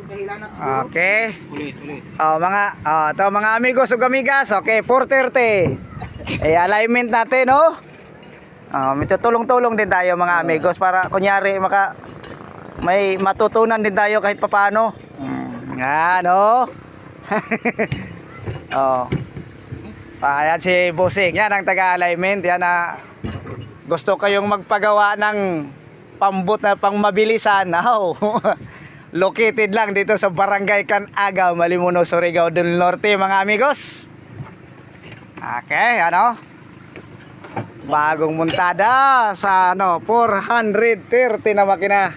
Okay. Oh, mga amigos ug amigas. Okay, 430. Alignment natin, no? May tutulong-tulong din tayo mga amigos para kunyari may matutunan din tayo kahit papaano. Nga, no? Oh. Ayan si Busing. Yan ang taga-alignment. Yan na gusto kayong magpagawa ng pambut na pangmabilisan. Located lang dito sa Barangay Canaga, Malimuno, Surigao del Norte mga amigos. Okay, ano? Bagong muntada sa 430 na makina.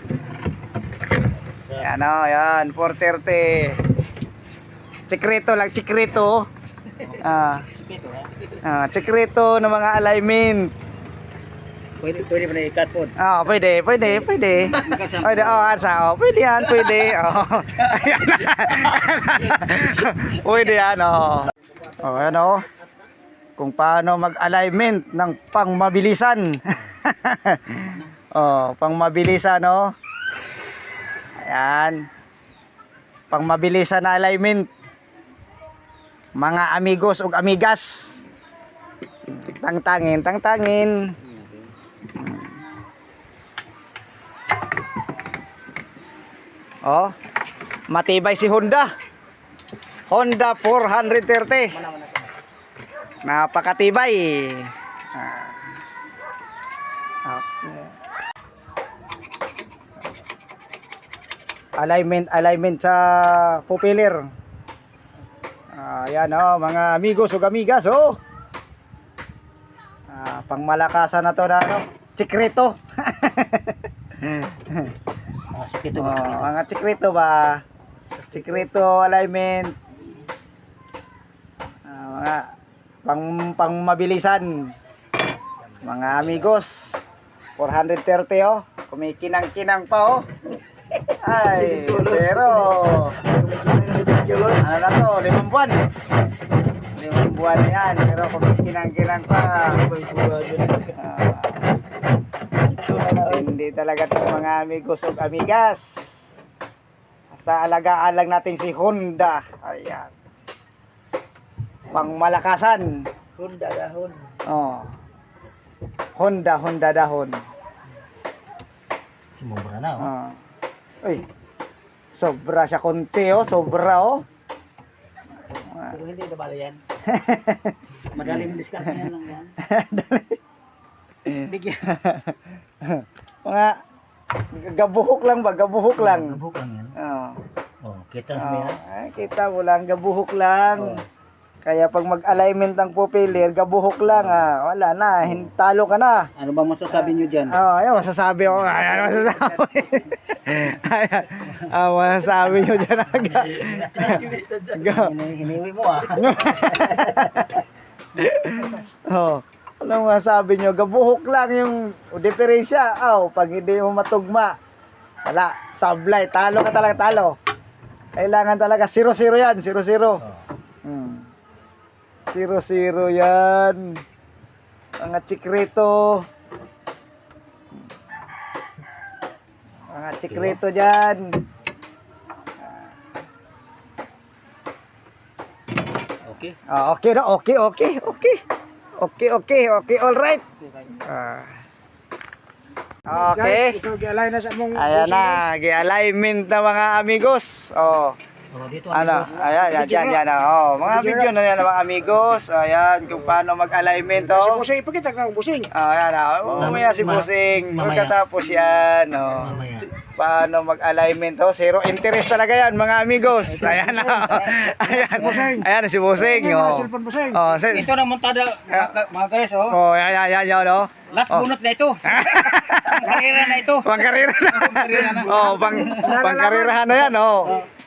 Yan o, yan, 430. Sikreto lang, sikreto. Sikreto ng mga alignment. Pwede ba na i-cut po? Pwede. Pwede, pwede yan, pwede. Ayan. Pwede yan, ano? Kung paano mag-alignment ng pangmabilisan. Pangmabilisan, no? Ayan. Pangmabilisan na alignment. Mga amigos ug amigas. Tangtangin. Matibay si Honda 430. Napakatibay. Alignment sa pupilir. Ayan, mga amigos ug amigas, pangmalakasan na to na, sikreto. Mga sikreto ba? Sikreto alignment. Mga pangmabilisan. Mga amigos, 430 kumikinang-kinang pa Ay, pero ano na to, 5 buwan. 5 buwan yan, pero kumikinang-kinang pa. Hindi talaga ito mga amigos ug amigas. Basta alagaan lang natin si Honda. Ayan. Pangmalakasan. Honda dahon. Honda dahon. Sumobra na, Uy. Sobra siya konti, sobra, Pero hindi na bala yan. Madaling discount yan lang yan. Bigyan. Mga gabuhok lang ba? Gabuhok lang. Gabuhok lang yan. Kita kita mo lang, gabuhok lang. Kaya pag mag-alignment ng pupilir, gabuhok lang, wala na, talo ka na. Ano ba masasabi nyo dyan? Ayan, masasabi ko. Masasabi nyo dyan agad. Hiniwi mo, Anong masasabi nyo? Gabuhok lang yung diferensya. Pag hindi mo matugma, wala, sablay, talo ka talaga, talo. Kailangan talaga 0-0 yan, 0-0. 0-0 yan. Mga sikreto. Mga sikreto dyan. Okay. Okay na, okay. Okay, all right. Okay. Ayan na, gi-alignment na mga amigos. Dito, ayan, yan. Mga video na yan mga amigos. Ayan, kung paano mag-alignment, Si Busing, ipakita ka ng Busing. Ayan, mamaya si Busing. Pagkatapos yan, paano mag-alignment, zero interest talaga yan mga amigos. Ayan, ayan si Busing. Ito na montada, mga guys, Ayan, last bunot na ito. Karera na ito. Pangkarira na. Pangkarirahan na yan,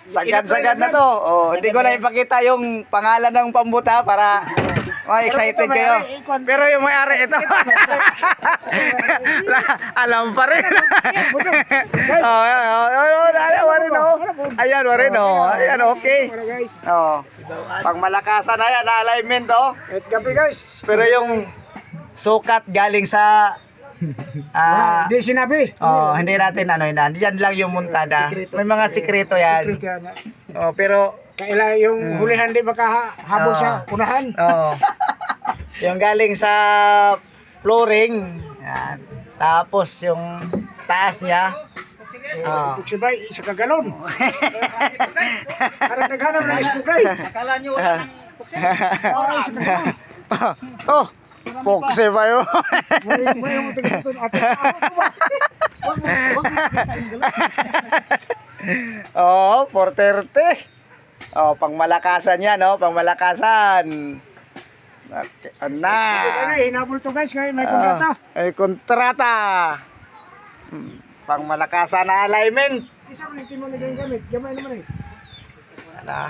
Sagad na to. Hindi ko na ipakita yung pangalan ng pambuta para excited kayo. Pero yung may-ari ito. Alam pa rin. Ayan, warin. Ayan, okay. Pangmalakasan na yan, alignment, Gabi guys. Pero yung sukat galing sa Ah, Di sinabi. hindi natin ano yan. Yan lang yung muntada. Sikreto, May mga sikreto yan. Secret yan. Pero Kailan yung hulihan di makahabol sa unahan. yung galing sa flooring. Yan. Tapos yung taas niya. Pag sabay, isa ka galon. Parang naghanap ng ispugay. Akala nyo wala nang puksin. Oh, pokse ba yun? May yung tingin ate. Oo, 430. Oh, pangmalakasan yan, no? Pangmalakasan. Okay, Ano na. hinabol to guys, ngayon may kontrata. Ay, kontrata. Pangmalakasan na alignment. Isa man yung timo na gamit. Gamay naman eh. Wala.